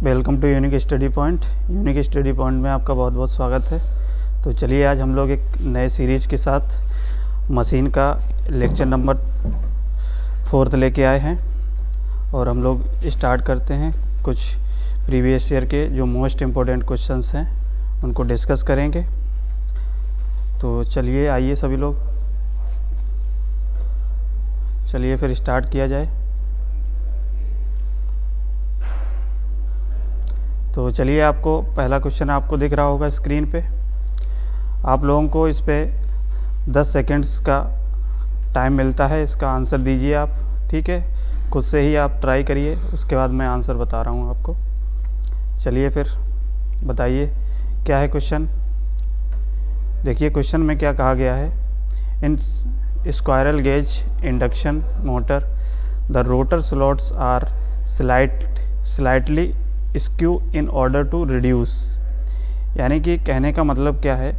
Welcome to unique study point. Unique study point में आपका बहुत बहुत स्वागत है। तो चलिए आज हम लोग एक नए सीरीज के साथ मशीन का लेक्चर नंबर 4 लेके आए हैं और हम लोग स्टार्ट करते हैं। कुछ प्रीवियस ईयर के जो मोस्ट इम्पोर्टेंट क्वेश्चंस हैं उनको डिस्कस करेंगे। तो चलिए आइए सभी लोग, चलिए फिर स्टार्ट किया जाए। तो चलिए, आपको पहला क्वेश्चन आपको दिख रहा होगा स्क्रीन पे। आप लोगों को इस पे 10 सेकंड्स का टाइम मिलता है, इसका आंसर दीजिए आप। ठीक है, खुद से ही आप ट्राई करिए, उसके बाद मैं आंसर बता रहा हूँ आपको। चलिए फिर बताइए क्या है क्वेश्चन। देखिए क्वेश्चन में क्या कहा गया है। In squirrel cage induction motor the rotor slots are slightly skew in order to reduce. यानी कि कहने का मतलब क्या है,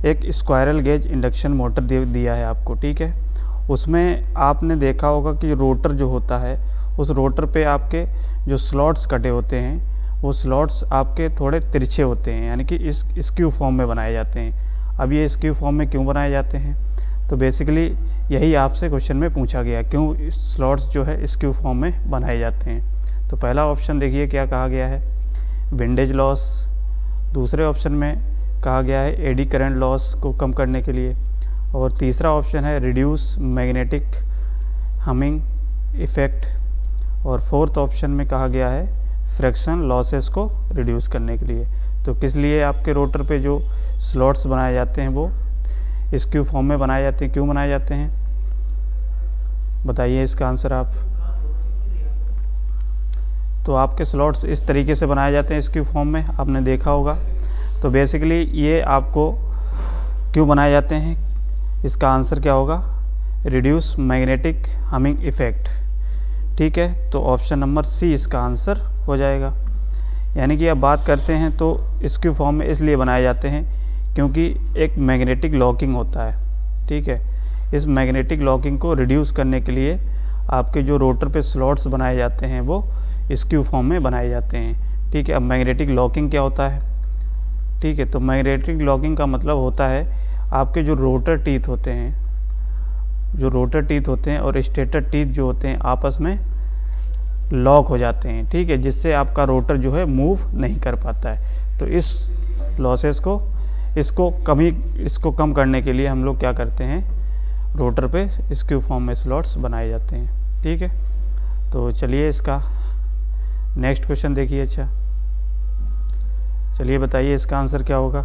एक स्क्वायरल गेज इंडक्शन मोटर दिया है आपको। ठीक है, उसमें आपने देखा होगा कि रोटर जो होता है, उस रोटर पे आपके जो स्लॉट्स कटे होते हैं वो स्लॉट्स आपके थोड़े तिरछे होते हैं, यानी कि इस स्क्यू फॉर्म में बनाए जाते हैं। अब ये स्क्यू फॉर्म में क्यों बनाए जाते हैं, तो बेसिकली यही आपसे क्वेश्चन में पूछा गया, क्यों स्लॉट्स जो है स्क्यू फॉर्म में बनाए जाते हैं। तो पहला ऑप्शन देखिए क्या कहा गया है, विंडेज लॉस। दूसरे ऑप्शन में कहा गया है एडी करंट लॉस को कम करने के लिए। और तीसरा ऑप्शन है रिड्यूस मैग्नेटिक हमिंग इफ़ेक्ट। और फोर्थ ऑप्शन में कहा गया है फ्रिक्शन लॉसेस को रिड्यूस करने के लिए। तो किस लिए आपके रोटर पे जो स्लॉट्स बनाए जाते हैं वो स्क्यू फॉर्म में बनाए जाते हैं, क्यों बनाए जाते हैं, बताइए इसका आंसर आप। तो आपके स्लॉट्स इस तरीके से बनाए जाते हैं स्क्यू फॉर्म में, आपने देखा होगा। तो बेसिकली ये आपको क्यों बनाए जाते हैं, इसका आंसर क्या होगा, रिड्यूस मैग्नेटिक हमिंग इफ़ेक्ट। ठीक है, तो ऑप्शन नंबर सी इसका आंसर हो जाएगा। यानी कि अब बात करते हैं तो स्क्यू फॉर्म में इसलिए बनाए जाते हैं क्योंकि एक मैग्नेटिक लॉकिंग होता है। ठीक है, इस मैग्नेटिक लॉकिंग को रिड्यूस करने के लिए आपके जो रोटर पे स्लॉट्स बनाए जाते हैं वो स्क्यू फॉर्म में बनाए जाते हैं। ठीक है, अब मैग्नेटिक लॉकिंग क्या होता है। ठीक है, तो मैग्नेटिक लॉकिंग का मतलब होता है आपके जो रोटर टीथ होते हैं, और स्टेटर टीथ जो होते हैं आपस में लॉक हो जाते हैं। ठीक है, जिससे आपका रोटर जो है मूव नहीं कर पाता है। तो इस लॉसेस को इसको कम करने के लिए हम लोग क्या करते हैं, रोटर पे स्क्यू फॉर्म में स्लॉट्स बनाए जाते हैं। ठीक है, तो चलिए इसका नेक्स्ट क्वेश्चन देखिए। अच्छा चलिए बताइए इसका आंसर क्या होगा।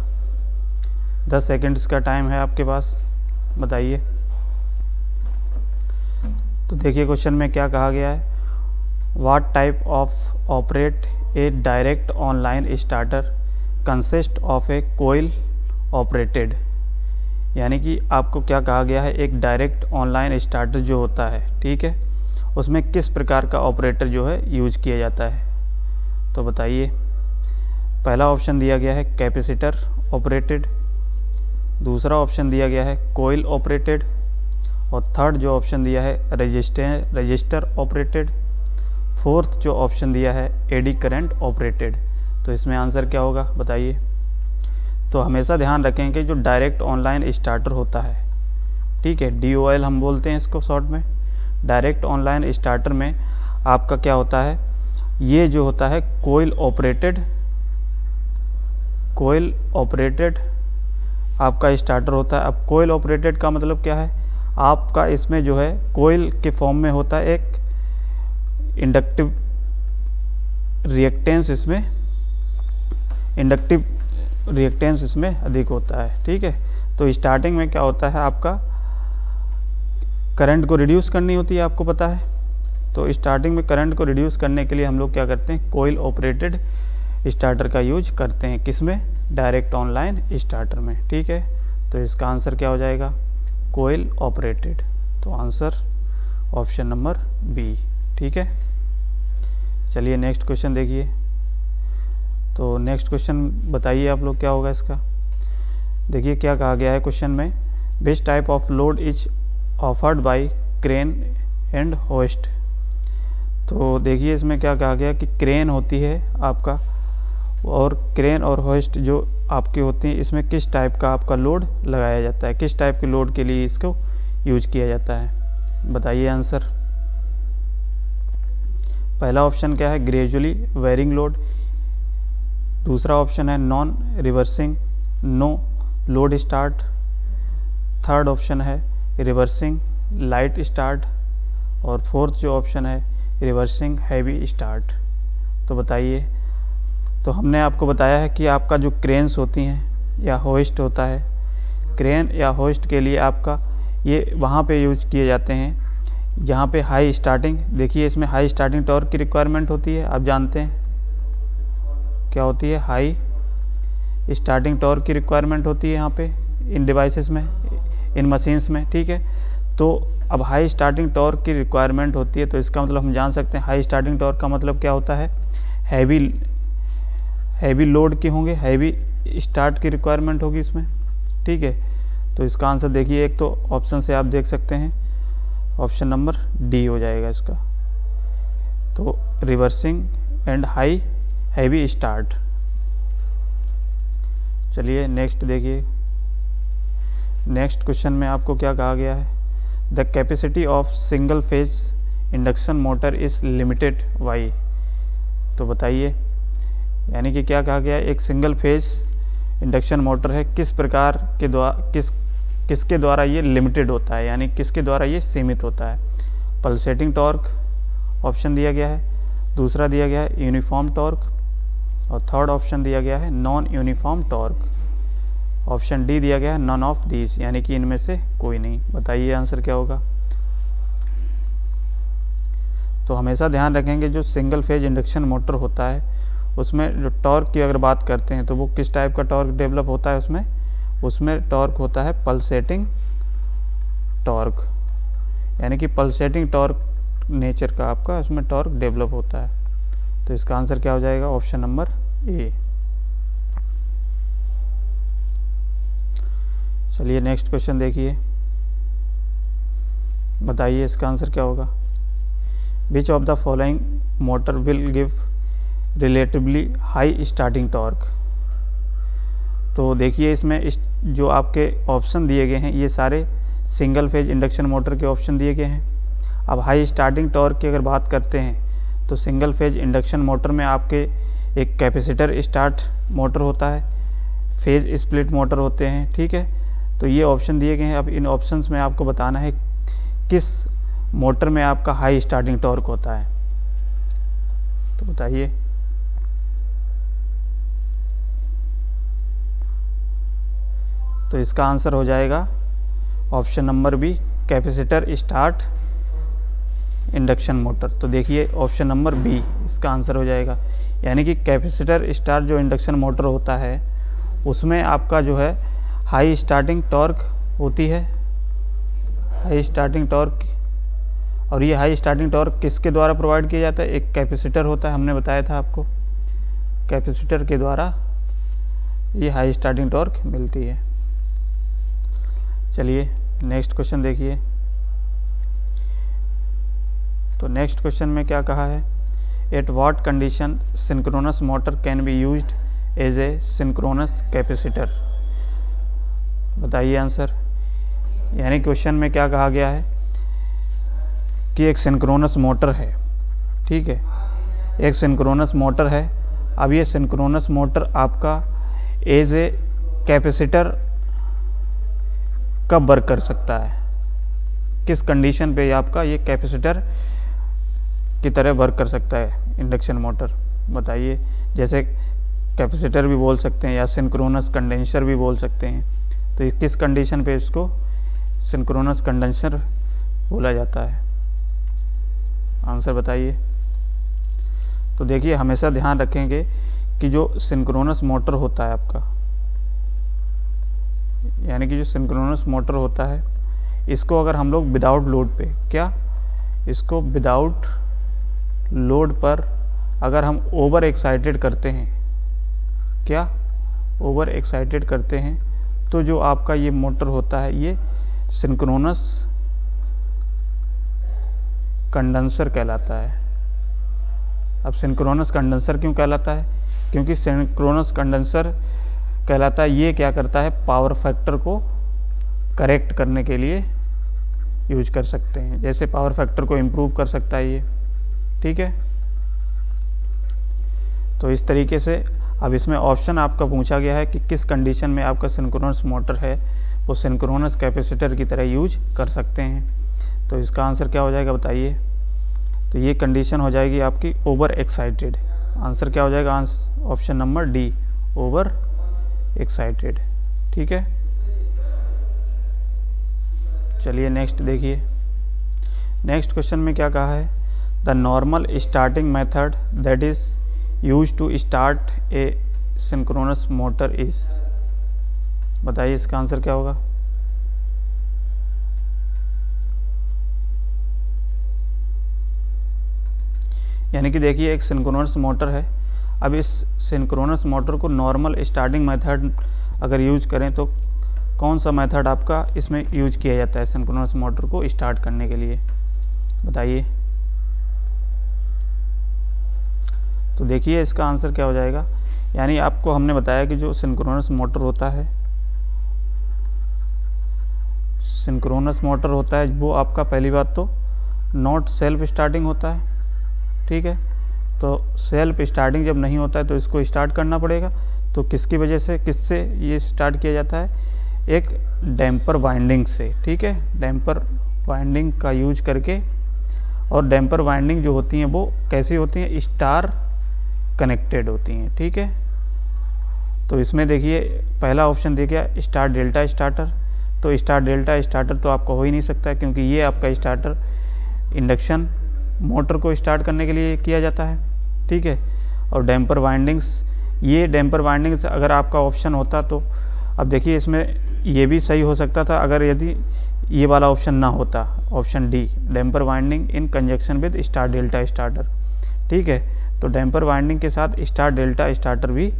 10 सेकंड्स का टाइम है आपके पास, बताइए। तो देखिए क्वेश्चन में क्या कहा गया है, what type of operate a direct online starter consist of a coil operated. यानी कि आपको क्या कहा गया है, एक डायरेक्ट ऑनलाइन स्टार्टर जो होता है, ठीक है, उसमें किस प्रकार का ऑपरेटर जो है यूज किया जाता है। तो बताइए। पहला ऑप्शन दिया गया है कैपेसिटर ऑपरेटेड, दूसरा ऑप्शन दिया गया है कोयल ऑपरेटेड, और थर्ड जो ऑप्शन दिया है रजिस्टर ऑपरेटेड, फोर्थ जो ऑप्शन दिया है एडी करंट ऑपरेटेड। तो इसमें आंसर क्या होगा, बताइए। तो हमेशा ध्यान रखें कि जो डायरेक्ट ऑनलाइन स्टार्टर होता है, ठीक है, DOL हम बोलते हैं इसको शॉर्ट में, डायरेक्ट ऑनलाइन स्टार्टर में आपका क्या होता है, ये जो होता है कोयल ऑपरेटेड आपका स्टार्टर होता है। अब कोयल ऑपरेटेड का मतलब क्या है, आपका इसमें जो है कोयल के फॉर्म में होता है एक इंडक्टिव रिएक्टेंस, इसमें अधिक होता है। ठीक है, तो स्टार्टिंग में क्या होता है, आपका करंट को रिड्यूस करनी होती है, आपको पता है। तो स्टार्टिंग में करंट को रिड्यूस करने के लिए हम लोग क्या करते हैं, कोयल ऑपरेटेड स्टार्टर का यूज करते हैं, किसमें, डायरेक्ट ऑनलाइन स्टार्टर में। ठीक है, तो इसका आंसर क्या हो जाएगा, कोयल ऑपरेटेड। तो आंसर ऑप्शन नंबर बी। ठीक है, चलिए नेक्स्ट क्वेश्चन देखिए। तो नेक्स्ट क्वेश्चन बताइए आप लोग क्या होगा इसका। देखिए क्या कहा गया है क्वेश्चन में, which type of load is offered by crane and host. तो देखिए इसमें क्या कहा गया कि क्रेन होती है आपका, और क्रेन और होइस्ट जो आपकी होती हैं, इसमें किस टाइप का आपका लोड लगाया जाता है, किस टाइप के लोड के लिए इसको यूज किया जाता है, बताइए आंसर। पहला ऑप्शन क्या है, ग्रेजुअली वेरिंग लोड। दूसरा ऑप्शन है non reversing no load start. Third option है रिवर्सिंग लाइट स्टार्ट। और फोर्थ जो ऑप्शन है रिवर्सिंग हैवी स्टार्ट। तो बताइए। तो हमने आपको बताया है कि आपका जो क्रेन्स होती हैं या होइस्ट होता है, क्रेन या होइस्ट के लिए आपका ये वहाँ पे यूज किए जाते हैं जहाँ पे हाई स्टार्टिंग, देखिए इसमें हाई स्टार्टिंग टॉर्क की रिक्वायरमेंट होती है। आप जानते हैं क्या होती है, हाई स्टार्टिंग टॉर्क की रिक्वायरमेंट होती है यहाँ पे इन डिवाइसेस में, इन मशीन्स में, ठीक है। तो अब हाई स्टार्टिंग टॉर्क की रिक्वायरमेंट होती है, तो इसका मतलब हम जान सकते हैं हाई स्टार्टिंग टॉर्क का मतलब क्या होता है, हैवी लोड की होंगे, हैवी स्टार्ट की रिक्वायरमेंट होगी इसमें, ठीक है। तो इसका आंसर देखिए, एक तो ऑप्शन से आप देख सकते हैं ऑप्शन नंबर डी हो जाएगा इसका। तो reversing and high heavy start. चलिए नेक्स्ट देखिए। नेक्स्ट क्वेश्चन में आपको क्या कहा गया है, the capacity of single phase induction motor is limited why. तो बताइए, यानी कि क्या कहा गया है, एक सिंगल फेज इंडक्शन मोटर है, किस प्रकार के द्वारा किसके द्वारा ये लिमिटेड होता है, यानी किसके द्वारा ये सीमित होता है। पल्सेटिंग टॉर्क ऑप्शन दिया गया है, दूसरा दिया गया है यूनिफॉर्म टॉर्क, और थर्ड ऑप्शन दिया गया है non uniform torque. Option D दिया गया है नॉन ऑफ दीज, यानी कि इनमें से कोई नहीं। बताइए आंसर क्या होगा। तो हमेशा ध्यान रखेंगे जो सिंगल फेज इंडक्शन मोटर होता है उसमें जो टॉर्क की अगर बात करते हैं तो वो किस टाइप का टॉर्क डेवलप होता है, उसमें टॉर्क होता है पल्सेटिंग टॉर्क, यानी कि पल्सेटिंग टॉर्क नेचर का आपका उसमें टॉर्क डेवलप होता है। तो इसका आंसर क्या हो जाएगा, ऑप्शन नंबर ए। चलिए नेक्स्ट क्वेश्चन देखिए, बताइए इसका आंसर क्या होगा। Which of the following motor will give relatively high starting torque. तो देखिए इसमें जो आपके ऑप्शन दिए गए हैं ये सारे सिंगल फेज इंडक्शन मोटर के ऑप्शन दिए गए हैं। अब हाई स्टार्टिंग टॉर्क की अगर बात करते हैं तो सिंगल फेज इंडक्शन मोटर में आपके एक कैपेसिटर स्टार्ट मोटर होता है, फेज स्प्लिट मोटर होते हैं, ठीक है। तो ये ऑप्शन दिए गए हैं। अब इन ऑप्शंस में आपको बताना है किस मोटर में आपका हाई स्टार्टिंग टॉर्क होता है। तो बताइए। तो इसका आंसर हो जाएगा option number B, capacitor start induction motor. तो देखिए ऑप्शन नंबर बी इसका आंसर हो जाएगा, यानी कि कैपेसिटर स्टार्ट जो इंडक्शन मोटर होता है उसमें आपका जो है हाई स्टार्टिंग टॉर्क होती है, हाई स्टार्टिंग टॉर्क। और ये हाई स्टार्टिंग टॉर्क किसके द्वारा प्रोवाइड किया जाता है, एक कैपेसिटर होता है, हमने बताया था आपको, कैपेसिटर के द्वारा ये हाई स्टार्टिंग टॉर्क मिलती है। चलिए नेक्स्ट क्वेश्चन देखिए। तो नेक्स्ट क्वेश्चन में क्या कहा है, at what condition synchronous motor can be used as a synchronous capacitor. बताइए आंसर। यानी क्वेश्चन में क्या कहा गया है कि एक सिंक्रोनस मोटर है, ठीक है, एक सिंक्रोनस मोटर है। अब ये सिंक्रोनस मोटर आपका एज ए कैपेसिटर कब वर्क कर सकता है, किस कंडीशन पे आपका ये कैपेसिटर की तरह वर्क कर सकता है इंडक्शन मोटर। बताइए। जैसे कैपेसिटर भी बोल सकते हैं या सिंक्रोनस कंडेंसर भी बोल सकते हैं। तो किस कंडीशन पे इसको सिंक्रोनस कंडेंसर बोला जाता है, आंसर बताइए। तो देखिए हमेशा ध्यान रखेंगे कि जो सिंक्रोनस मोटर होता है आपका, यानी कि जो सिंक्रोनस मोटर होता है इसको अगर हम लोग विदाउट लोड पे, क्या इसको विदाउट लोड पर अगर हम ओवर एक्साइटेड करते हैं, क्या ओवर एक्साइटेड करते हैं, तो जो आपका ये मोटर होता है ये सिंक्रोनस कंडेंसर कहलाता है। अब सिंक्रोनस कंडेंसर क्यों कहलाता है? क्योंकि सिंक्रोनस कंडेंसर कहलाता है, ये क्या करता है, पावर फैक्टर को करेक्ट करने के लिए यूज कर सकते हैं, जैसे पावर फैक्टर को इम्प्रूव कर सकता है ये, ठीक है। तो इस तरीके से अब इसमें ऑप्शन आपका पूछा गया है कि किस कंडीशन में आपका सिंक्रोनस मोटर है वो सिंक्रोनस कैपेसिटर की तरह यूज कर सकते हैं। तो इसका आंसर क्या हो जाएगा बताइए? तो ये कंडीशन हो जाएगी आपकी ओवर एक्साइटेड। आंसर क्या हो जाएगा? Option number D, over excited, ठीक है। चलिए नेक्स्ट देखिए। नेक्स्ट क्वेश्चन में क्या कहा है? The normal starting method that is use to start a synchronous motor is. बताइए इसका आंसर क्या होगा? यानी कि देखिए एक सिंक्रोनस मोटर है। अब इस सिंक्रोनस मोटर को नॉर्मल स्टार्टिंग मेथड अगर यूज करें तो कौन सा मेथड आपका इसमें यूज किया जाता है सिंक्रोनस मोटर को स्टार्ट करने के लिए? बताइए। तो देखिए इसका आंसर क्या हो जाएगा? यानी आपको हमने बताया कि जो सिंक्रोनस मोटर होता है, सिंक्रोनस मोटर होता है वो आपका पहली बात तो नॉट सेल्फ स्टार्टिंग होता है, ठीक है। तो सेल्फ स्टार्टिंग जब नहीं होता है तो इसको स्टार्ट करना पड़ेगा। तो किसकी वजह से, किससे ये स्टार्ट किया जाता है? एक डैम्पर वाइंडिंग से, ठीक है। डैम्पर वाइंडिंग का यूज करके, और डैम्पर वाइंडिंग जो होती हैं वो कैसी होती हैं? स्टार कनेक्टेड होती हैं, ठीक है। तो इसमें देखिए पहला ऑप्शन देखिए स्टार डेल्टा स्टार्टर। तो स्टार डेल्टा स्टार्टर तो आपका हो ही नहीं सकता, क्योंकि ये आपका स्टार्टर इंडक्शन मोटर को स्टार्ट करने के लिए किया जाता है, ठीक है। और डैम्पर वाइंडिंग्स, ये डैम्पर वाइंडिंग्स अगर आपका ऑप्शन होता तो अब देखिए इसमें ये भी सही हो सकता था अगर यदि ये वाला ऑप्शन ना होता, option D, damper winding in conjunction with star delta starter, ठीक है। तो डैम्पर वाइंडिंग के साथ स्टार डेल्टा स्टार्टर भी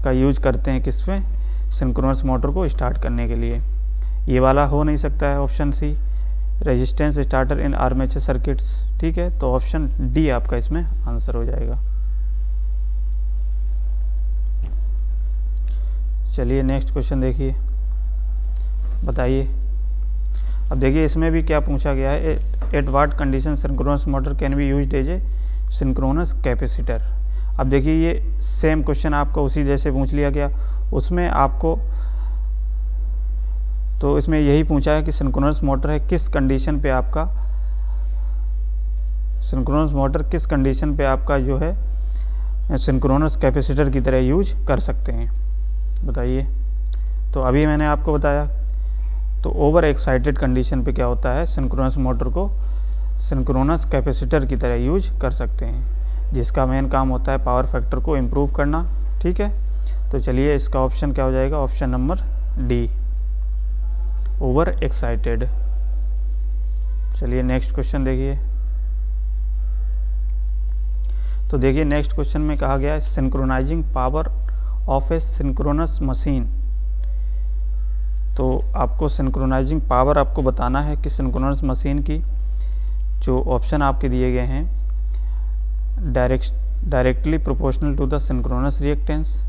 का यूज करते हैं किसमें? सिंक्रोनस मोटर को स्टार्ट करने के लिए। ये वाला हो नहीं सकता है, option C, resistance starter in armature circuits, ठीक है। तो ऑप्शन डी आपका इसमें आंसर हो जाएगा। चलिए नेक्स्ट क्वेश्चन देखिए, बताइए। अब देखिए इसमें भी क्या पूछा गया है? At what condition synchronous motor can be used as a synchronous capacitor. अब देखिए ये सेम क्वेश्चन आपको उसी जैसे पूछ लिया गया, उसमें आपको तो इसमें यही पूछा है कि सिंक्रोनस मोटर है किस कंडीशन पे आपका, सिंक्रोनस मोटर किस कंडीशन पे आपका जो है सिंक्रोनस कैपेसिटर की तरह यूज कर सकते हैं, बताइए। तो अभी मैंने आपको बताया, तो ओवर एक्साइटेड कंडीशन पे क्या होता है? सिंक्रोनस मोटर को सिंक्रोनस कैपेसिटर की तरह यूज कर सकते हैं, जिसका मेन काम होता है पावर फैक्टर को इम्प्रूव करना, ठीक है। तो चलिए इसका ऑप्शन क्या हो जाएगा? Option number D, over excited. चलिए नेक्स्ट क्वेश्चन देखिए। तो देखिए नेक्स्ट क्वेश्चन में कहा गया है synchronising power of a synchronous machine. तो आपको सिंक्रोनाइजिंग पावर आपको बताना है कि सिंक्रोनस मशीन की जो ऑप्शन आपके दिए गए हैं, directly proportional to the synchronous reactance,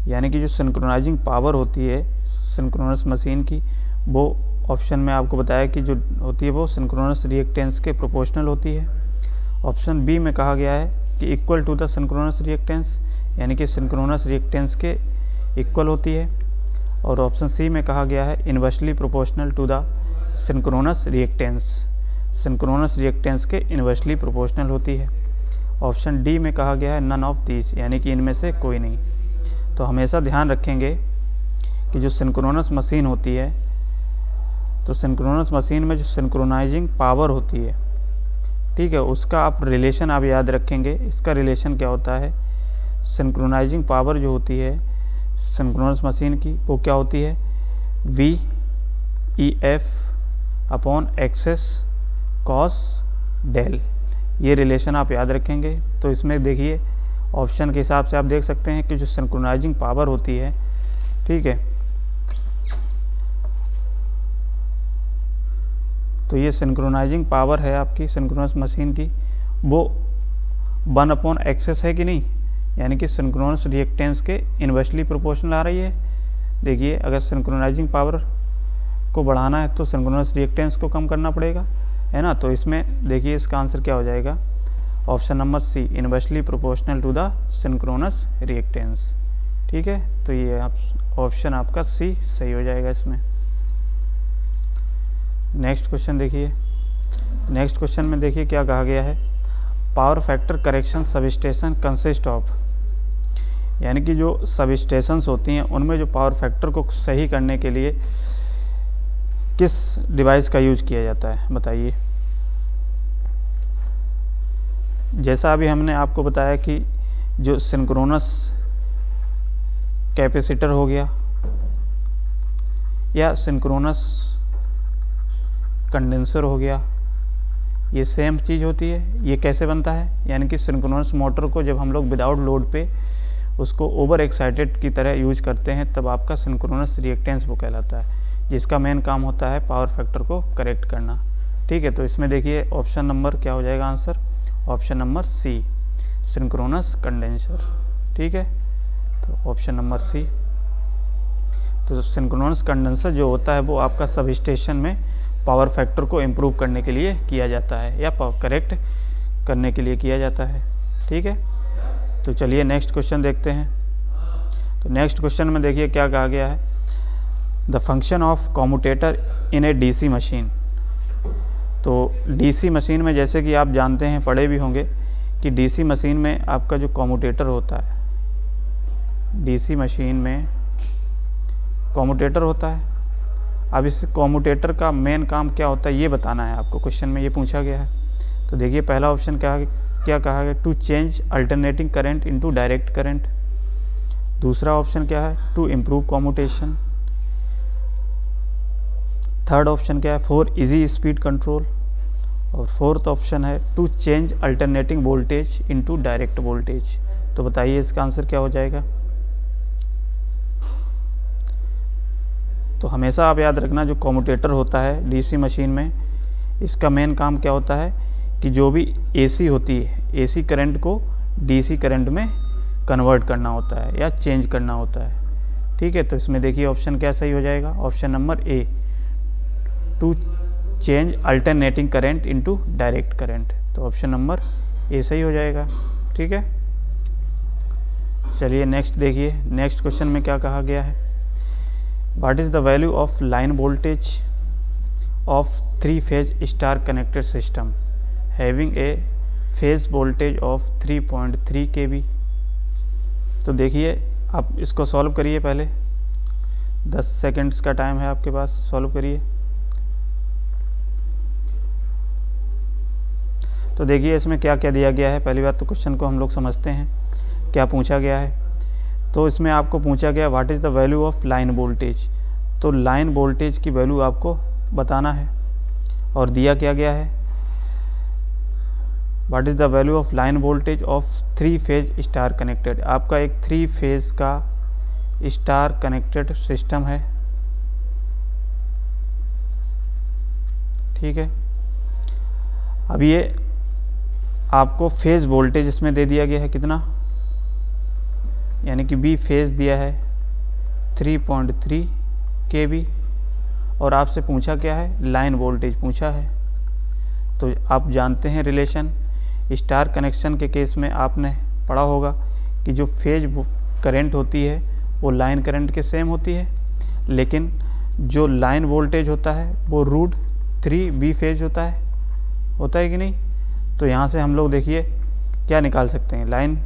यानी कि जो सिंक्रोनाइजिंग पावर होती है सिंक्रोनस मशीन की, वो ऑप्शन में आपको बताया कि जो होती है वो सिंक्रोनस रिएक्टेंस के प्रोपोर्शनल होती है। ऑप्शन बी में कहा गया है कि equal to the synchronous reactance, यानी कि सिंक्रोनस रिएक्टेंस के इक्वल होती है। और ऑप्शन सी में कहा गया है inversely proportional to the synchronous reactance, synchronous reactance के इन्वर्सली प्रोपोर्शनल होती है। ऑप्शन डी में कहा गया है नन ऑफ दीज, यानी कि इनमें से कोई नहीं। तो हमेशा ध्यान रखेंगे कि जो सिंक्रोनस मशीन होती है, तो सिंक्रोनस मशीन में जो सिंक्रोनाइजिंग पावर होती है, ठीक है, उसका आप रिलेशन आप याद रखेंगे। इसका रिलेशन क्या होता है? सिंक्रोनाइजिंग पावर जो होती है सिंक्रोनस मशीन की, वो क्या होती है? V E F upon X s cos del, ये रिलेशन आप याद रखेंगे। तो इसमें देखिए ऑप्शन के हिसाब से आप देख सकते हैं कि जो सिंक्रोनाइजिंग पावर होती है, ठीक है, तो ये सिंक्रोनाइजिंग पावर है आपकी सिंक्रोनस मशीन की, वो 1/xs है कि नहीं, यानी कि सिंक्रोनस रिएक्टेंस के इन्वर्सली प्रोपोर्शनल आ रही है। देखिए अगर सिंक्रोनाइजिंग पावर को बढ़ाना है तो सिंक्रोनस रिएक्टेंस को कम करना पड़ेगा, है ना। तो इसमें देखिए इसका आंसर क्या हो जाएगा, option number C, inversely proportional to the synchronous reactance. ठीक है, तो ये ऑप्शन आपका सी सही हो जाएगा इसमें। नेक्स्ट क्वेश्चन देखिए, नेक्स्ट क्वेश्चन में देखिए क्या कहा गया है, power factor correction substation consist of, यानी कि जो सबस्टेशंस होती हैं उनमें जो पावर फैक्टर को सही करने के लिए किस डिवाइस का यूज किया जाता है, बताइए। जैसा अभी हमने आपको बताया कि जो सिंक्रोनस कैपेसिटर हो गया या सिंक्रोनस कंडेंसर हो गया, ये सेम चीज़ होती है। ये कैसे बनता है, यानी कि सिंक्रोनस मोटर को जब हम लोग विदाउट लोड पे उसको ओवर एक्साइटेड की तरह यूज करते हैं तब आपका सिंक्रोनस रिएक्टेंस वो कहलाता है, जिसका मेन काम होता है पावर फैक्टर को करेक्ट करना। ठीक है, तो इसमें देखिए ऑप्शन नंबर क्या हो जाएगा answer, option number C, synchronous condenser. ठीक है, तो ऑप्शन नंबर सी। तो सिंक्रोनस कंडेंसर जो होता है वो आपका सब स्टेशन में पावर फैक्टर को इम्प्रूव करने के लिए किया जाता है या करेक्ट करने के लिए किया जाता है। ठीक है, तो चलिए नेक्स्ट क्वेश्चन देखते हैं। तो नेक्स्ट क्वेश्चन में देखिए क्या कहा गया है, the function of commutator in A DC machine. तो डीसी मशीन में जैसे कि आप जानते हैं, पढ़े भी होंगे कि डीसी मशीन में आपका जो कॉम्यूटेटर होता है, डीसी मशीन में कॉम्यूटेटर होता है। अब इस कॉम्यूटेटर का मेन काम क्या होता है ये बताना है आपको, क्वेश्चन में ये पूछा गया है। तो देखिए पहला ऑप्शन क्या कहा गया, to change alternating current into direct current. दूसरा ऑप्शन क्या है, to improve commutation. Third option क्या है, फॉर इजी स्पीड कंट्रोल। और फोर्थ ऑप्शन है to change alternating voltage into direct voltage. तो बताइए इसका आंसर क्या हो जाएगा। तो हमेशा आप याद रखना, जो कॉम्यूटेटर होता है डीसी मशीन में, इसका मेन काम क्या होता है कि जो भी एसी होती है, एसी करंट को डीसी करंट में कन्वर्ट करना होता है या चेंज करना होता है। ठीक है, तो इसमें देखिए ऑप्शन क्या सही हो जाएगा, option number A, to change alternating current into direct current. तो ऑप्शन नंबर ए सही हो जाएगा। ठीक है, चलिए नेक्स्ट देखिए, नेक्स्ट क्वेश्चन में क्या कहा गया है, what is the value of line voltage of 3 phase star connected system having A phase voltage of 3.3 kV। तो देखिए आप इसको सॉल्व करिए, पहले 10 सेकंड्स का टाइम है आपके पास, सॉल्व करिए। तो देखिए इसमें क्या क्या दिया गया है। पहली बात तो क्वेश्चन को हम लोग समझते हैं क्या पूछा गया है। तो इसमें आपको पूछा गया what is the value of line voltage. तो लाइन वोल्टेज की वैल्यू आपको बताना है और दिया क्या गया है, what is the value of line voltage of 3 phase star connected. आपका एक 3 फेज का स्टार कनेक्टेड सिस्टम है। ठीक है, अब ये आपको फेज वोल्टेज इसमें दे दिया गया है कितना, यानी कि बी फेज दिया है 3.3 kV और आपसे पूछा क्या है, लाइन वोल्टेज पूछा है। तो आप जानते हैं रिलेशन, स्टार कनेक्शन के केस में आपने पढ़ा होगा कि जो फेज करंट होती है वो लाइन करंट के सेम होती है, लेकिन जो लाइन वोल्टेज होता है वो √3 बी फेज होता है कि नहीं। तो यहाँ से हम लोग देखिए क्या निकाल सकते हैं, लाइन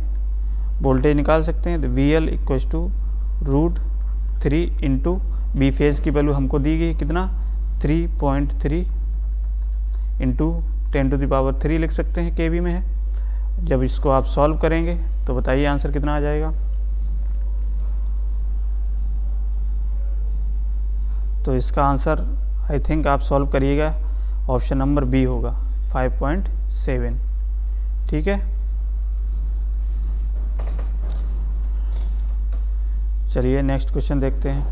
वोल्टेज निकाल सकते हैं। तो VL = √3 इंटू बी फेज की वैल्यू हमको दी गई कितना, 3.3 इंटू 10⁻³ लिख सकते हैं, kV में है। जब इसको आप सॉल्व करेंगे तो बताइए आंसर कितना आ जाएगा। तो इसका आंसर आई थिंक आप सॉल्व करिएगा, ऑप्शन नंबर बी होगा 5.7। ठीक है, चलिए नेक्स्ट क्वेश्चन देखते हैं।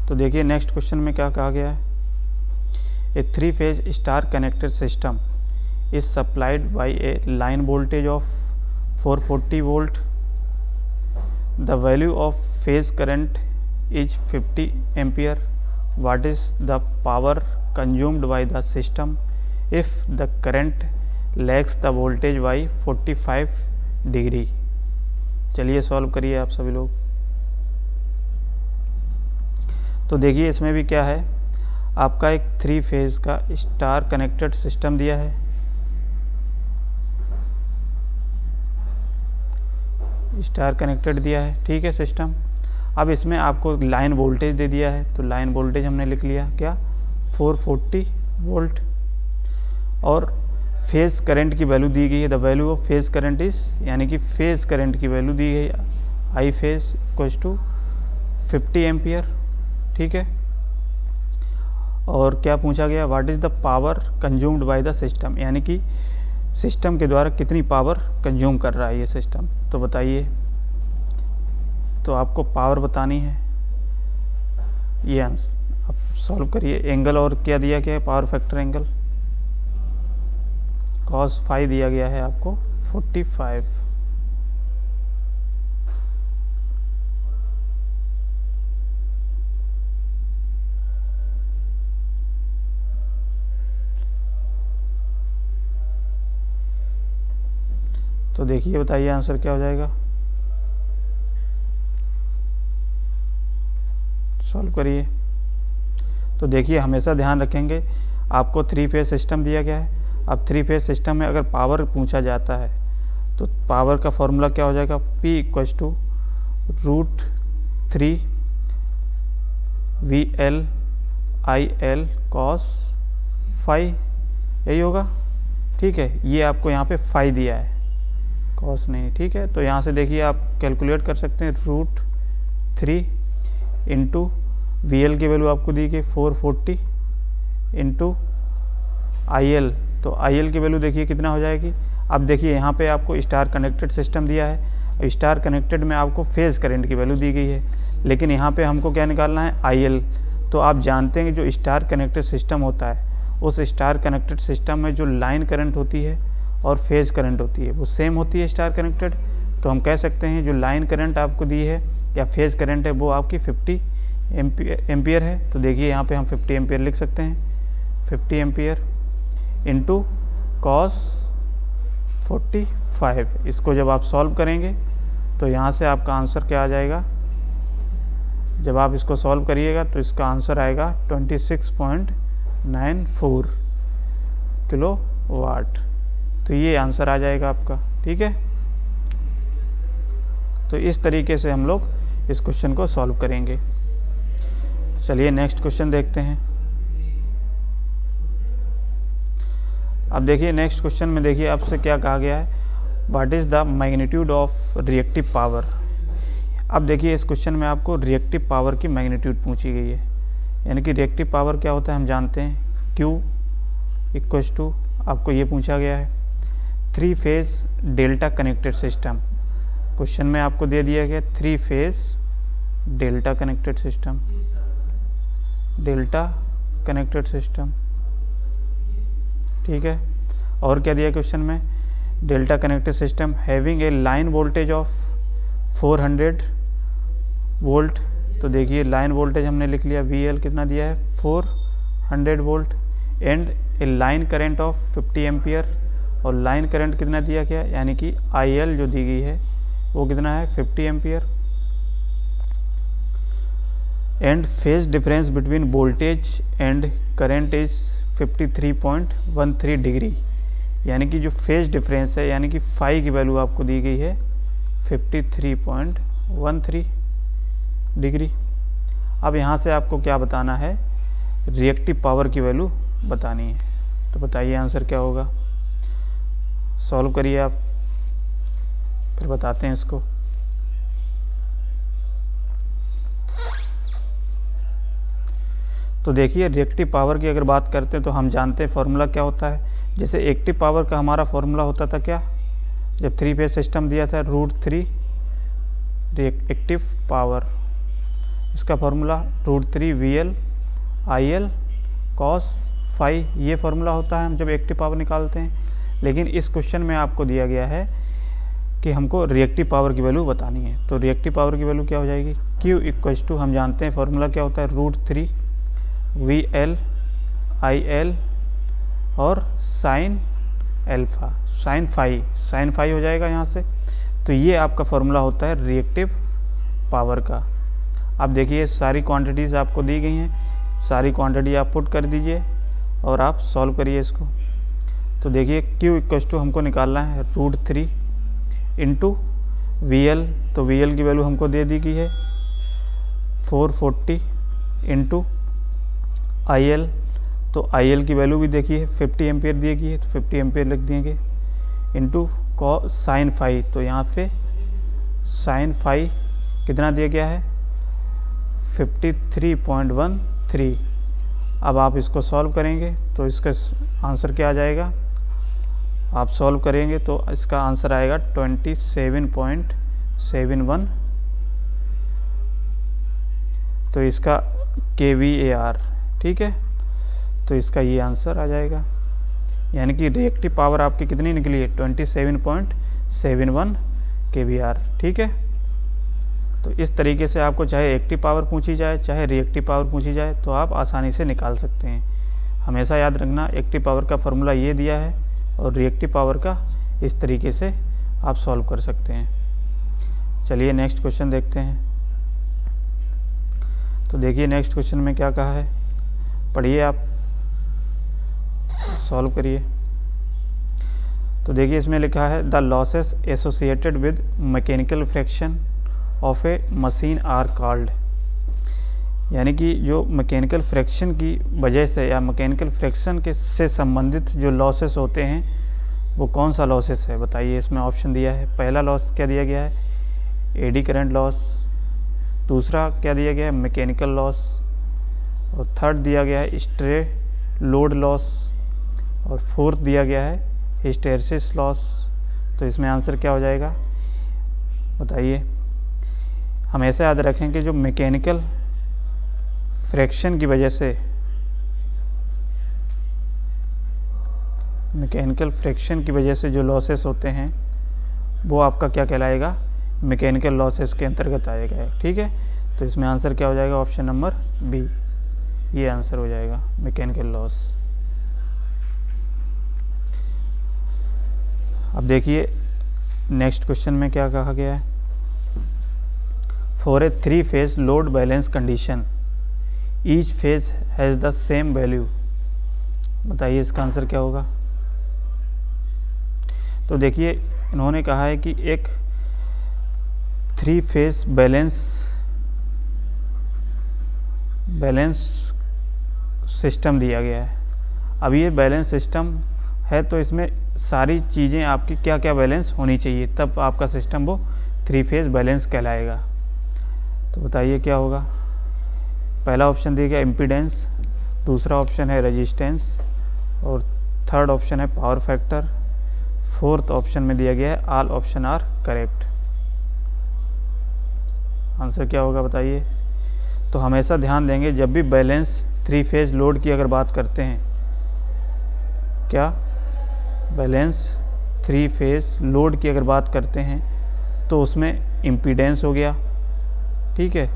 तो देखिए नेक्स्ट क्वेश्चन में क्या कहा गया है, ए 3 phase star connected system is supplied by a line voltage of 440 volt. The value of phase current is 50 ampere. What is the power consumed by the system if the current lags the voltage by 45 degree. चलिए solve करिए आप सभी लोग। तो देखिए इसमें भी क्या है, आपका एक 3 फेज का स्टार कनेक्टेड सिस्टम दिया है। स्टार कनेक्टेड दिया है, ठीक है सिस्टम। अब इसमें आपको लाइन वोल्टेज दे दिया है, तो लाइन वोल्टेज हमने लिख लिया क्या, 440 वोल्ट। और फेज करंट की वैल्यू दी गई है, the value of phase current is, यानी कि फेज करंट की वैल्यू दी गई I phase equals to 50 ampere, ठीक है। और क्या पूछा गया, what is the power consumed by the system, यानी कि सिस्टम के द्वारा कितनी पावर कंज्यूम कर रहा है ये सिस्टम। तो बताइए, तो आपको पावर बतानी है, ये आंसर आप सॉल्व करिए। एंगल और क्या दिया गया है, power factor angle cos phi दिया गया है आपको 45। तो देखिए बताइए आंसर क्या हो जाएगा, सॉल्व करिए। तो देखिए हमेशा ध्यान रखेंगे, आपको 3 फेज सिस्टम दिया गया है। अब 3 फेज सिस्टम में अगर पावर पूछा जाता है तो पावर का फॉर्मूला क्या हो जाएगा, P equals to √3 VL IL cos phi, यही होगा, ठीक है। ये आपको यहाँ पे फाई दिया है, कॉस नहीं, ठीक है। तो यहाँ से देखिए आप कैलकुलेट कर सकते हैं, √3 इंटू VL की वैल्यू आपको दी गई 440 इंटू IL, तो IL की वैल्यू देखिए कितना हो जाएगी। अब देखिए यहाँ पे आपको स्टार कनेक्टेड सिस्टम दिया है, स्टार कनेक्टेड में आपको फेज करंट की वैल्यू दी गई है, लेकिन यहाँ पे हमको क्या निकालना है, IL। तो आप जानते हैं कि जो स्टार कनेक्टेड सिस्टम होता है, उस स्टार कनेक्टेड सिस्टम में जो लाइन करंट होती है और फेज करंट होती है वो सेम होती है स्टार कनेक्टेड। तो हम कह सकते हैं जो लाइन करंट आपको दी है या फेज करंट है वो आपकी 50 एम्पियर है। तो देखिए यहाँ पे हम 50 एम्पियर लिख सकते हैं, 50 एम्पियर इंटू cos 45। इसको जब आप सॉल्व करेंगे तो यहाँ से आपका आंसर क्या आ जाएगा, जब आप इसको सॉल्व करिएगा तो इसका आंसर आएगा 26.94 किलो वाट। तो ये आंसर आ जाएगा आपका, ठीक है। तो इस तरीके से हम लोग इस क्वेश्चन को सॉल्व करेंगे। चलिए नेक्स्ट क्वेश्चन देखते हैं। अब देखिए नेक्स्ट क्वेश्चन में देखिए आपसे क्या कहा गया है, what is the magnitude of reactive power. अब देखिए इस क्वेश्चन में आपको रिएक्टिव पावर की मैग्नीट्यूड पूछी गई है, यानी कि रिएक्टिव पावर क्या होता है हम जानते हैं, Q इक्वल्स टू, आपको ये पूछा गया है 3 phase delta connected system. Question में आपको दे दिया गया 3 phase delta connected system, delta connected system, ठीक है। और क्या दिया क्वेश्चन में, delta connected system having a line voltage of 400 volt. तो देखिए लाइन वोल्टेज हमने लिख लिया, VL कितना दिया है 400 volt, and A line current of 50 ampere. और लाइन करंट कितना दिया गया, यानी कि IL जो दी गई है वो कितना है 50 ampere. And phase difference between voltage and current is 53.13 degree, यानी कि जो फेज डिफरेंस है, यानी कि फाई की वैल्यू आपको दी गई है 53.13 डिग्री। अब यहाँ से आपको क्या बताना है, रिएक्टिव पावर की वैल्यू बतानी है। तो बताइए आंसर क्या होगा, सॉल्व करिए आप, फिर बताते हैं इसको। तो देखिए रिएक्टिव पावर की अगर बात करते हैं तो हम जानते हैं फॉर्मूला क्या होता है। जैसे एक्टिव पावर का हमारा फॉर्मूला होता था क्या, जब 3 फेज सिस्टम दिया था, √3 रिएक्टिव पावर, इसका formula √3 VL IL cos phi, ये फॉर्मूला होता है हम जब एक्टिव पावर निकालते हैं। लेकिन इस क्वेश्चन में आपको दिया गया है कि हमको रिएक्टिव पावर की वैल्यू बतानी है। तो रिएक्टिव पावर की वैल्यू क्या हो जाएगी, Q इक्वल्स टू, हम जानते हैं फॉर्मूला क्या होता है, √3 VL IL और साइन एल्फा, साइन फाई हो जाएगा यहाँ से। तो ये आपका फॉर्मूला होता है रिएक्टिव पावर का। अब देखिए सारी क्वांटिटीज़ आपको दी गई हैं, सारी क्वांटिटी आप पुट कर दीजिए और आप सॉल्व करिए इसको। तो देखिए Q इक्वल्स टू हमको निकालना है √3 इंटू VL, तो VL की वैल्यू हमको दे दी गई है 440 इंटू IL, तो IL की वैल्यू भी देखिए 50 एम्पियर दी गई है, तो 50 एम्पियर लिख देंगे इंटू साइन फाई, तो यहाँ पे साइन फाई कितना दिया गया है 53.13। अब आप इसको सॉल्व करेंगे तो इसका आंसर क्या आ जाएगा, आप सॉल्व करेंगे तो इसका आंसर आएगा 27.71। तो इसका kVAR, ठीक है, तो इसका ये आंसर आ जाएगा। यानी कि रिएक्टिव पावर आपकी कितनी निकली है 27.71 kVAR, ठीक है। तो इस तरीके से आपको चाहे एक्टिव पावर पूछी जाए चाहे रिएक्टिव पावर पूछी जाए तो आप आसानी से निकाल सकते हैं। हमेशा याद रखना एक्टिव पावर का फॉर्मूला ये दिया है और रिएक्टिव पावर का इस तरीके से आप सॉल्व कर सकते हैं। चलिए नेक्स्ट क्वेश्चन देखते हैं। तो देखिए नेक्स्ट क्वेश्चन में क्या कहा है, पढ़िए आप, सॉल्व करिए। तो देखिए इसमें लिखा है the losses associated with mechanical friction of a machine are called, यानी कि जो मैकेनिकल फ्रैक्शन की वजह से या मैकेनिकल फ्रैक्शन के से संबंधित जो लॉसेस होते हैं वो कौन सा लॉसेस है बताइए। इसमें ऑप्शन दिया है, पहला लॉस क्या दिया गया है एडी करंट लॉस, दूसरा क्या दिया गया है मैकेनिकल लॉस, और थर्ड दिया गया है स्ट्रे लोड लॉस, और फोर्थ दिया गया है हिस्टेरेसिस लॉस। तो इसमें आंसर क्या हो जाएगा बताइए। हमेशा याद रखें कि जो मैकेनिकल फ्रैक्शन की वजह से जो लॉसेस होते हैं वो आपका क्या कहलाएगा मैकेनिकल लॉसेस के अंतर्गत आएगा, ठीक है। तो इसमें आंसर क्या हो जाएगा ऑप्शन नंबर बी, ये आंसर हो जाएगा मैकेनिकल लॉस। अब देखिए नेक्स्ट क्वेश्चन में क्या कहा गया है, for a 3 phase load balance condition each phase has the same value, बताइए इसका आंसर क्या होगा। तो देखिए इन्होंने कहा है कि एक 3 फेज बैलेंस सिस्टम दिया गया है। अब ये बैलेंस सिस्टम है तो इसमें सारी चीज़ें आपकी क्या क्या बैलेंस होनी चाहिए, तब आपका सिस्टम वो 3 फेज बैलेंस कहलाएगा। तो बताइए क्या होगा। पहला ऑप्शन दिया गया इम्पीडेंस, दूसरा ऑप्शन है रेजिस्टेंस, और थर्ड ऑप्शन है पावर फैक्टर, फोर्थ ऑप्शन में दिया गया है all option are correct. Answer क्या होगा बताइए। तो हमेशा ध्यान देंगे जब भी बैलेंस 3 फेज लोड की अगर बात करते हैं, क्या बैलेंस 3 फेज लोड की अगर बात करते हैं तो उसमें इम्पीडेंस हो गया, ठीक है,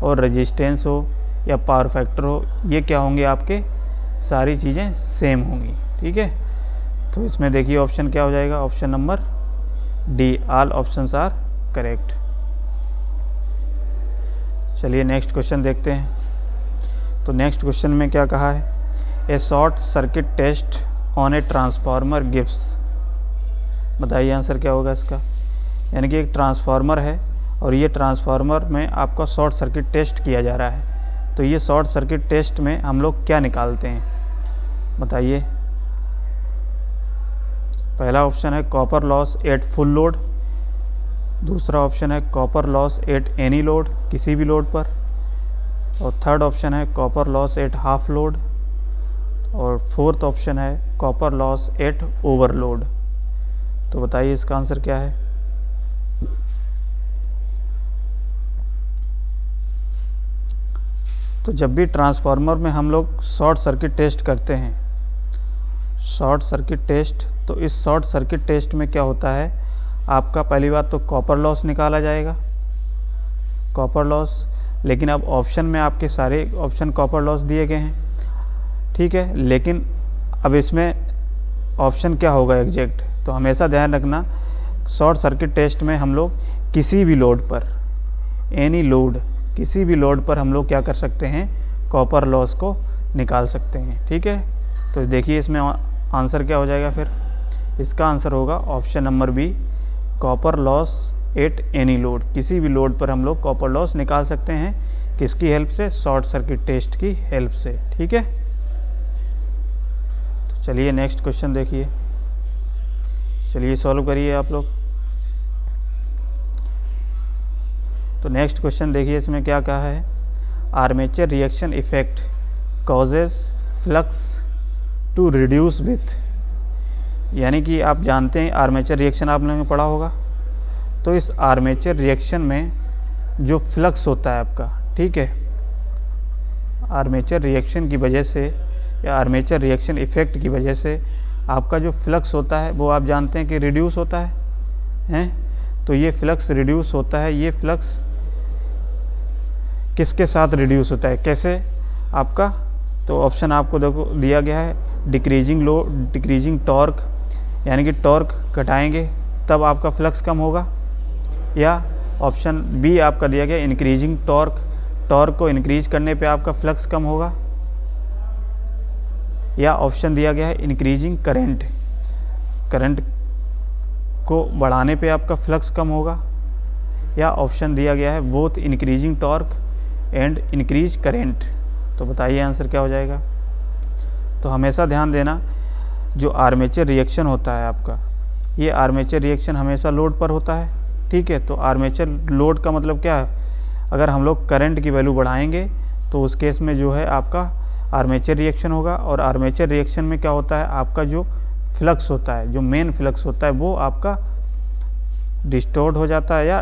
और रेजिस्टेंस हो या पावर फैक्टर हो, ये क्या होंगे आपके सारी चीज़ें सेम होंगी, ठीक है। तो इसमें देखिए ऑप्शन क्या हो जाएगा, option number D, all options are correct. चलिए नेक्स्ट क्वेश्चन देखते हैं। तो नेक्स्ट क्वेश्चन में क्या कहा है, a short circuit test on a transformer gives, बताइए आंसर क्या होगा इसका। यानी कि एक ट्रांसफार्मर है और ये ट्रांसफार्मर में आपका शॉर्ट सर्किट टेस्ट किया जा रहा है, तो ये शॉर्ट सर्किट टेस्ट में हम लोग क्या निकालते हैं बताइए। पहला ऑप्शन है copper loss at full load, दूसरा ऑप्शन है copper loss at any load, किसी भी लोड पर, और थर्ड ऑप्शन है copper loss at half load, और फोर्थ ऑप्शन है कॉपर लॉस एट ओवरलोड। तो बताइए इसका आंसर क्या है। तो जब भी ट्रांसफार्मर में हम लोग शॉर्ट सर्किट टेस्ट करते हैं, शॉर्ट सर्किट टेस्ट। तो इस शॉर्ट सर्किट टेस्ट में क्या होता है, आपका पहली बात तो कॉपर लॉस निकाला जाएगा, कॉपर लॉस। लेकिन अब ऑप्शन में आपके सारे ऑप्शन कॉपर लॉस दिए गए हैं, ठीक है। लेकिन अब इसमें ऑप्शन क्या होगा एग्जैक्ट, तो हमेशा ध्यान रखना शॉर्ट सर्किट टेस्ट में हम लोग किसी भी लोड पर, एनी लोड, किसी भी लोड पर हम लोग क्या कर सकते हैं, कॉपर लॉस को निकाल सकते हैं, ठीक है। तो देखिए इसमें आंसर क्या हो जाएगा फिर, इसका आंसर होगा option number B, copper loss at any load. किसी भी लोड पर हम लोग कॉपर लॉस निकाल सकते हैं, किसकी हेल्प से, शॉर्ट सर्किट टेस्ट की हेल्प से, ठीक है। तो चलिए नेक्स्ट क्वेश्चन देखिए, चलिए सॉल्व करिए आप लोग। तो नेक्स्ट क्वेश्चन देखिए इसमें क्या कहा है, armature reaction effect causes flux to reduce with. यानी कि आप जानते हैं आर्मेचर रिएक्शन आप लोगों ने पढ़ा होगा। तो इस आर्मेचर रिएक्शन में जो फ्लक्स होता है आपका, ठीक है, आर्मेचर रिएक्शन की वजह से या आर्मेचर रिएक्शन इफेक्ट की वजह से आपका जो फ्लक्स होता है वो आप जानते हैं कि रिड्यूस होता है, हैं। तो ये फ्लक्स रिड्यूस होता है, ये फ्लक्स किसके साथ रिड्यूस होता है, कैसे आपका, तो ऑप्शन आपको देखो दिया गया है, डिक्रीजिंग लो, डिक्रीजिंग टॉर्क, यानी कि टॉर्क घटाएंगे तब आपका फ्लक्स कम होगा, या ऑप्शन बी आपका दिया गया इंक्रीजिंग टॉर्क, टॉर्क को इंक्रीज करने पे आपका फ्लक्स कम होगा, या ऑप्शन दिया गया है इंक्रीजिंग करंट, करंट को बढ़ाने पे आपका फ्लक्स कम होगा, या ऑप्शन दिया गया है both increasing torque and increase current. तो बताइए आंसर क्या हो जाएगा। तो हमेशा ध्यान देना जो आर्मेचर रिएक्शन होता है आपका, ये आर्मेचर रिएक्शन हमेशा लोड पर होता है, ठीक है। तो आर्मेचर लोड का मतलब क्या है, अगर हम लोग करंट की वैल्यू बढ़ाएंगे तो उस केस में जो है आपका आर्मेचर रिएक्शन होगा, और आर्मेचर रिएक्शन में क्या होता है, आपका जो फ्लक्स होता है, जो मेन फ्लक्स होता है वो आपका डिस्टोर्ट हो जाता है या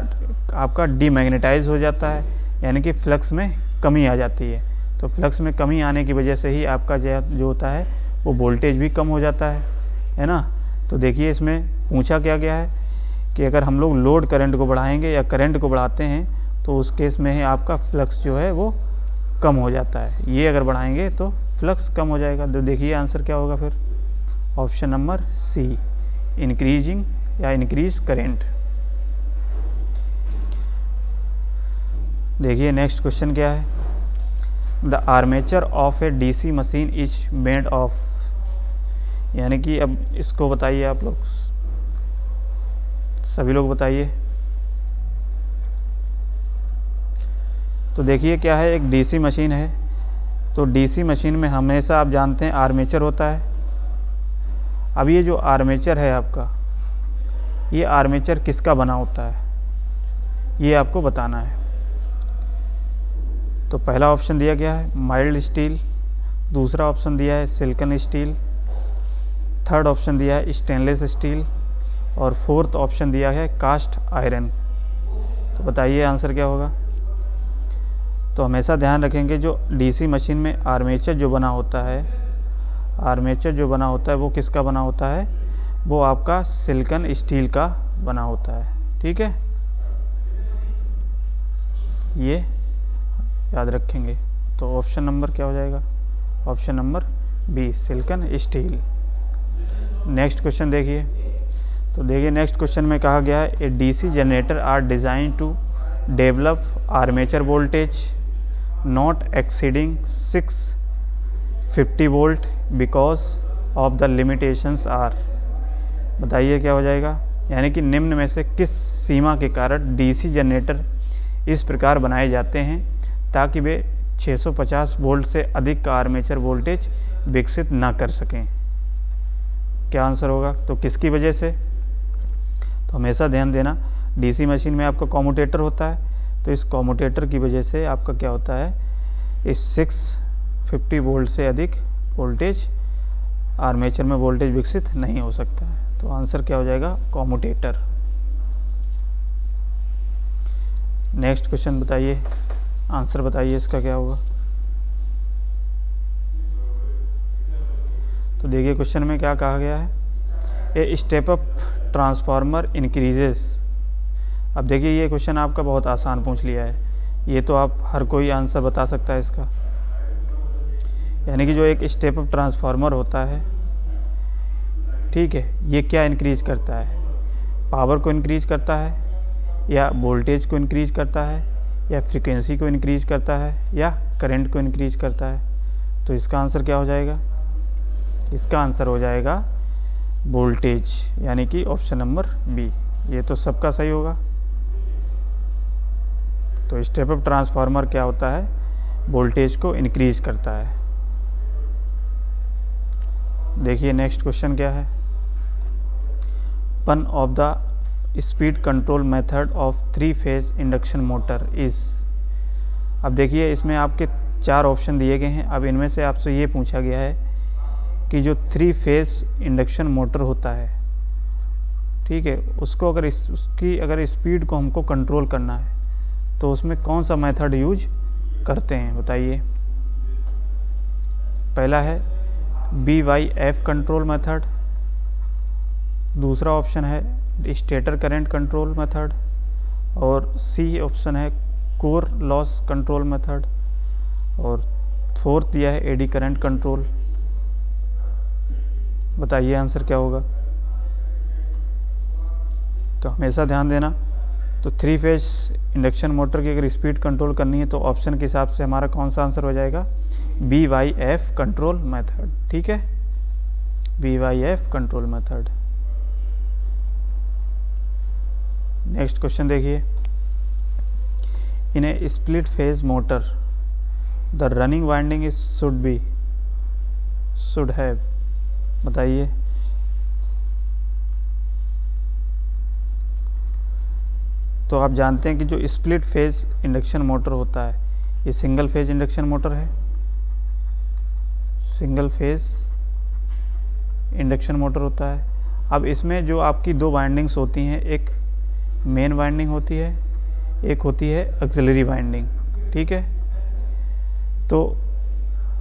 आपका डीमैग्नेटाइज हो जाता है, यानी कि फ्लक्स में कमी आ जाती है। तो फ्लक्स में कमी आने की वजह से ही आपका जो होता है वो वोल्टेज भी कम हो जाता है ना। तो देखिए इसमें पूछा क्या गया है कि अगर हम लोग लोड करंट को बढ़ाएंगे या करंट को बढ़ाते हैं तो उस केस में ही आपका फ्लक्स जो है वो कम हो जाता है, ये अगर बढ़ाएंगे तो फ्लक्स कम हो जाएगा। तो देखिए आंसर क्या होगा फिर, ऑप्शन नंबर सी, इंक्रीजिंग या इंक्रीज करंट। देखिए नेक्स्ट क्वेश्चन क्या है, the armature of A DC machine is made of. यानी कि अब इसको बताइए आप लोग, सभी लोग बताइए। तो देखिए क्या है, एक डीसी मशीन है, तो डीसी मशीन में हमेशा आप जानते हैं आर्मेचर होता है। अब ये जो आर्मेचर है आपका, ये आर्मेचर किसका बना होता है, ये आपको बताना है। तो पहला ऑप्शन दिया गया है माइल्ड स्टील, दूसरा ऑप्शन दिया है सिलिकॉन स्टील, थर्ड ऑप्शन दिया है स्टेनलेस स्टील, और फोर्थ ऑप्शन दिया है कास्ट आयरन। तो बताइए आंसर क्या होगा। तो हमेशा ध्यान रखेंगे जो डीसी मशीन में आर्मेचर जो बना होता है, आर्मेचर जो बना होता है वो किसका बना होता है, वो आपका सिलिकॉन स्टील का बना होता है, ठीक है, ये याद रखेंगे। तो ऑप्शन नंबर क्या हो जाएगा, option number B, silicon steel. Next question देखिए। तो देखिए नेक्स्ट क्वेश्चन में कहा गया है a DC generator are design to develop armature voltage not exceeding 650 volt because of the limitations are. बताइए क्या हो जाएगा, यानी कि निम्न में से किस सीमा के कारण डीसी जनरेटर इस प्रकार बनाए जाते हैं ताकि वे 650 वोल्ट से अधिक का आर्मेचर वोल्टेज विकसित ना कर सकें। क्या आंसर होगा, तो किसकी वजह से। तो हमेशा ध्यान देना डीसी मशीन में आपका कॉम्यूटेटर होता है, तो इस कॉम्यूटेटर की वजह से आपका क्या होता है, इस 650 वोल्ट से अधिक वोल्टेज आर्मेचर में वोल्टेज विकसित नहीं हो सकता है। तो आंसर क्या हो जाएगा, कॉम्यूटेटर। नेक्स्ट क्वेश्चन बताइए, आंसर बताइए इसका क्या होगा। तो देखिए क्वेश्चन में क्या कहा गया है, a step up transformer increases. अब देखिए ये क्वेश्चन आपका बहुत आसान पूछ लिया है, ये तो आप हर कोई आंसर बता सकता है इसका। यानी कि जो एक स्टेप अप ट्रांसफार्मर होता है, ठीक है, ये क्या इंक्रीज करता है, पावर को इंक्रीज करता है, या वोल्टेज को इंक्रीज करता है, या फ्रीक्वेंसी को इंक्रीज करता है, या करंट को इंक्रीज करता है। तो इसका आंसर क्या हो जाएगा, इसका आंसर हो जाएगा वोल्टेज, यानी कि ऑप्शन नंबर बी। ये तो सबका सही होगा। तो स्टेप अप ट्रांसफार्मर क्या होता है, वोल्टेज को इंक्रीज करता है। देखिए नेक्स्ट क्वेश्चन क्या है, one of the speed control method of 3 phase induction motor is. अब देखिए इसमें आपके 4 ऑप्शन दिए गए हैं। अब इनमें से आपसे ये पूछा गया है कि जो 3 फेज इंडक्शन मोटर होता है, ठीक है, उसको अगर उसकी अगर स्पीड को हमको कंट्रोल करना है तो उसमें कौन सा मेथड यूज करते हैं, बताइए। पहला है BYF कंट्रोल मेथड, दूसरा ऑप्शन है स्टेटर करंट कंट्रोल मेथड, और सी ऑप्शन है कोर लॉस कंट्रोल मेथड, और फोर्थ दिया है एडी करंट कंट्रोल। बताइए आंसर क्या होगा। तो हमेशा ध्यान देना, तो 3 फेज इंडक्शन मोटर की अगर स्पीड कंट्रोल करनी है तो ऑप्शन के हिसाब से हमारा कौन सा आंसर हो जाएगा, BYF कंट्रोल मेथड, ठीक है, BYF control method. Next question देखिए, in a split phase motor the running winding is should have. बताइए। तो आप जानते हैं कि जो स्प्लिट फेज इंडक्शन मोटर होता है, ये सिंगल फेज इंडक्शन मोटर है, सिंगल फेज इंडक्शन मोटर होता है। अब इसमें जो आपकी 2 वाइंडिंग्स होती हैं, एक मेन वाइंडिंग होती है, एक होती है ऑक्सिलरी वाइंडिंग, ठीक है। तो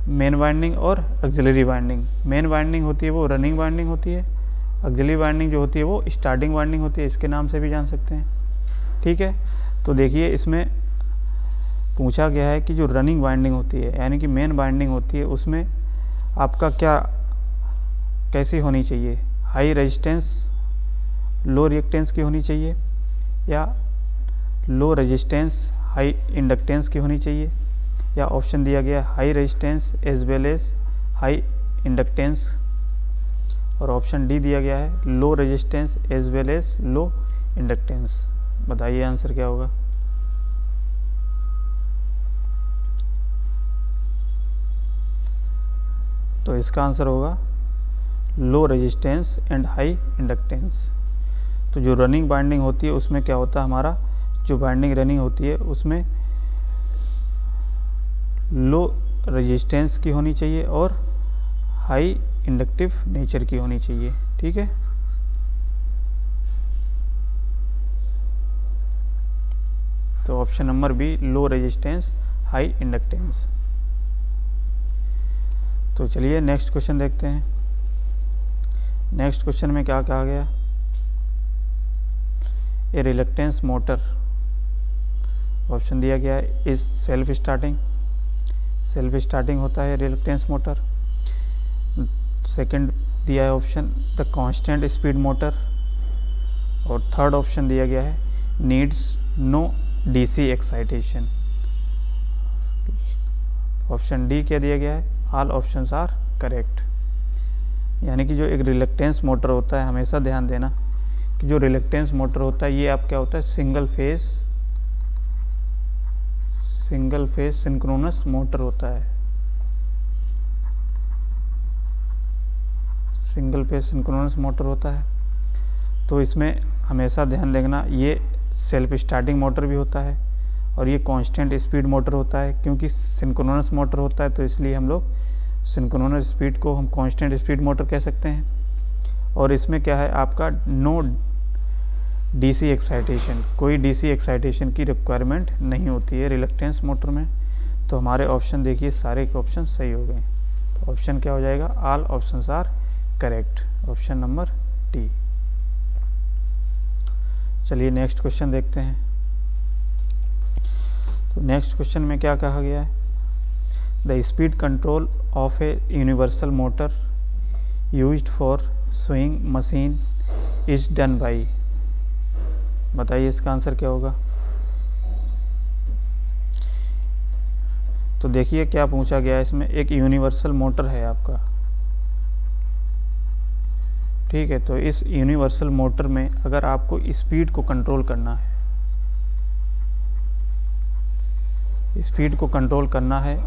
मेन वाइंडिंग और ऑक्सिलरी वाइंडिंग, मेन वाइंडिंग होती है वो रनिंग वाइंडिंग होती है, ऑक्सिलरी वाइंडिंग जो होती है वो स्टार्टिंग वाइंडिंग होती है, इसके नाम से भी जान सकते हैं, ठीक है। तो देखिए इसमें पूछा गया है कि जो रनिंग वाइंडिंग होती है, यानी कि मेन वाइंडिंग होती है, उसमें आपका क्या कैसी होनी चाहिए, हाई रेजिस्टेंस लो रिएक्टेंस की होनी चाहिए, या लो रेजिस्टेंस हाई इंडक्टेंस की होनी चाहिए, या ऑप्शन दिया गया high resistance as well as high inductance, और ऑप्शन डी दिया गया है low resistance as well as low inductance. बताइए आंसर क्या होगा। तो इसका आंसर होगा low resistance and high inductance. तो जो रनिंग बाइंडिंग होती है उसमें क्या होता है, हमारा जो बाइंडिंग रनिंग होती है उसमें लो रेजिस्टेंस की होनी चाहिए और हाई इंडक्टिव नेचर की होनी चाहिए, ठीक है। तो option number B low resistance high inductance. तो चलिए नेक्स्ट क्वेश्चन देखते हैं। नेक्स्ट क्वेश्चन में क्या कहा गया, ए रिलक्टेंस मोटर, ऑप्शन दिया गया है is self starting, self starting होता है रिलक्टेंस मोटर। सेकंड दिया है option the constant speed motor, और थर्ड ऑप्शन दिया गया है needs no DC excitation. Option D क्या दिया गया है, ऑल ऑप्शंस आर करेक्ट। यानी कि जो एक रिलक्टेंस मोटर होता है, हमेशा ध्यान देना कि जो रिलक्टेंस मोटर होता है ये आप क्या होता है, सिंगल फेज सिंक्रोनस मोटर होता है, सिंगल फेज सिंक्रोनस मोटर होता है। तो इसमें हमेशा ध्यान देना ये सेल्फ स्टार्टिंग मोटर भी होता है और ये कांस्टेंट स्पीड मोटर होता है, क्योंकि सिंक्रोनस मोटर होता है तो इसलिए हम लोग सिंक्रोनस स्पीड को हम कांस्टेंट स्पीड मोटर कह सकते हैं। और इसमें क्या है आपका नो डीसी एक्साइटेशन, कोई डीसी एक्साइटेशन की रिक्वायरमेंट नहीं होती है रिलक्टेंस मोटर में। तो हमारे ऑप्शन देखिए सारे के ऑप्शन सही हो गए। तो ऑप्शन क्या हो जाएगा, all options are correct, option number D. चलिए नेक्स्ट क्वेश्चन देखते हैं। तो नेक्स्ट क्वेश्चन में क्या कहा गया है, the speed control of a universal motor used for swing machine is done by, बताइए इसका आंसर क्या होगा। तो देखिए क्या पूछा गया है इसमें, एक यूनिवर्सल मोटर है आपका, ठीक है। तो इस यूनिवर्सल मोटर में अगर आपको स्पीड को कंट्रोल करना है, स्पीड को कंट्रोल करना है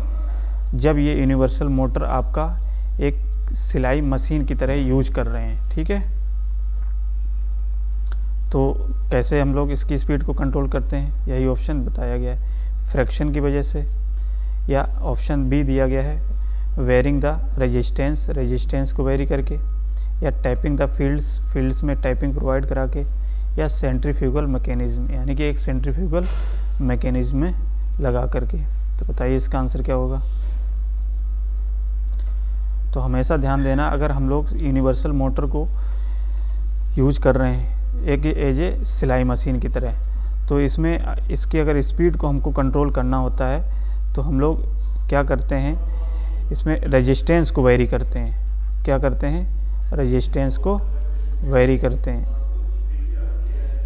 जब ये यूनिवर्सल मोटर आपका एक सिलाई मशीन की तरह यूज कर रहे हैं, ठीक है। तो कैसे हम लोग इसकी स्पीड को कंट्रोल करते हैं, यही ऑप्शन बताया गया है, फ्रैक्शन की वजह से, या ऑप्शन बी दिया गया है वेयरिंग द रेजिस्टेंस, रेजिस्टेंस को वेरी करके, या टैपिंग द फील्ड्स, फील्ड्स में टैपिंग प्रोवाइड करा के, या सेंट्रीफ्यूगल मैकेनिज्म, यानी कि एक सेंट्रीफ्यूगल मैकेनिज्म में लगा करके। तो बताइए इसका आंसर क्या होगा। तो हमेशा ध्यान देना, अगर हम लोग यूनिवर्सल मोटर को यूज कर रहे हैं एक एज ए सिलाई मशीन की तरह, तो इसमें इसकी अगर स्पीड को हमको कंट्रोल करना होता है तो हम लोग क्या करते हैं, इसमें रेजिस्टेंस को वेरी करते हैं, क्या करते हैं, रेजिस्टेंस को वेरी करते हैं,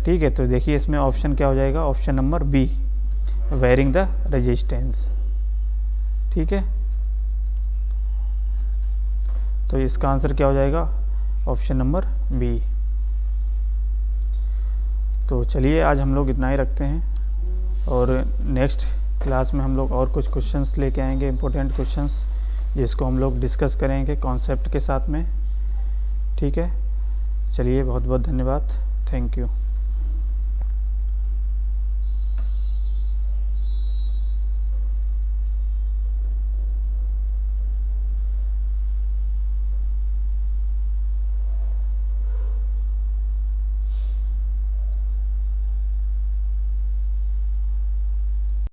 ठीक है। तो देखिए इसमें ऑप्शन क्या हो जाएगा, option number B, varying the resistance, ठीक है। तो इसका आंसर क्या हो जाएगा, ऑप्शन नंबर बी। तो चलिए आज हम लोग इतना ही रखते हैं, और नेक्स्ट क्लास में हम लोग और कुछ क्वेश्चंस लेके आएंगे, इंपॉर्टेंट क्वेश्चंस, जिसको हम लोग डिस्कस करेंगे कॉन्सेप्ट के साथ में, ठीक है। चलिए बहुत बहुत धन्यवाद, थैंक यू।